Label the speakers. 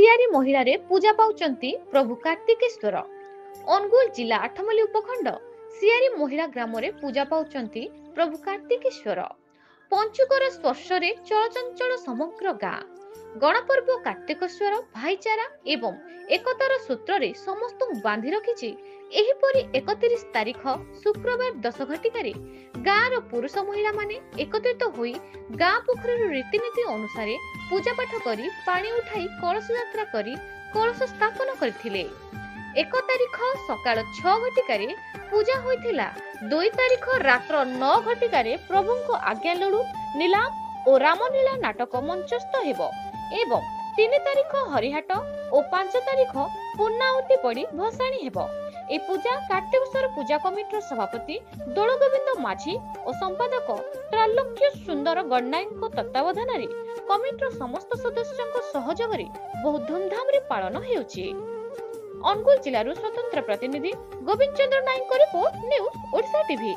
Speaker 1: सियारी महिलारे पूजा पाउचंती प्रभु कार्तिकेश्वर। अनुगुल जिला आठमल्ली उपखंड सियारी महिला ग्राम रे पूजा पाउचंती प्रभु कार्तिकेश्वर। पंचुकर स्पर्शरे चलचंचल समग्र गाँ। गणपर्व कार्तिकेश्वर भाईचारा एवं एकतार सूत्र रे समस्त बांधि रखिछि। एहिपरि 31 तारिख शुक्रवार 10 घटिकारे गाँर पुरुष महिला माने एकत्रित होई गाँ पोखर रीतिनीति अनुसार पूजा पाठ करी पानी उठाई कलश यात्रा करी कलश स्थापन करथिले। 1 तारिख सकाळ 6 घटिकारे पूजा होइथिला। 2 तारिख रात्र 9 घटिकारे प्रभुंको आज्ञा लडू नीलाम और रामलीला नाटक मंचस्थ हेबो एवं 3 तारिख हरिहाट और 5 तारिख पूर्णाहुति पड़ी भसाणी हेबो। ए पूजा कार्तिकेश्वर पूजा कमिटीर सभापति दोलगोविंद माझी और संपादक त्रैलोक्य सुंदर गणनायक तत्वावधान रे कमिटीर समस्त सदस्यଙ୍କ सहयोगरे बहुत धूमधाम रे पालन हेउछि। अनुगुल जिल्लारू स्वतंत्र प्रतिनिधि गोविंद चंद्र नायक रिपोर्ट न्यूज ओडिशा टीवी।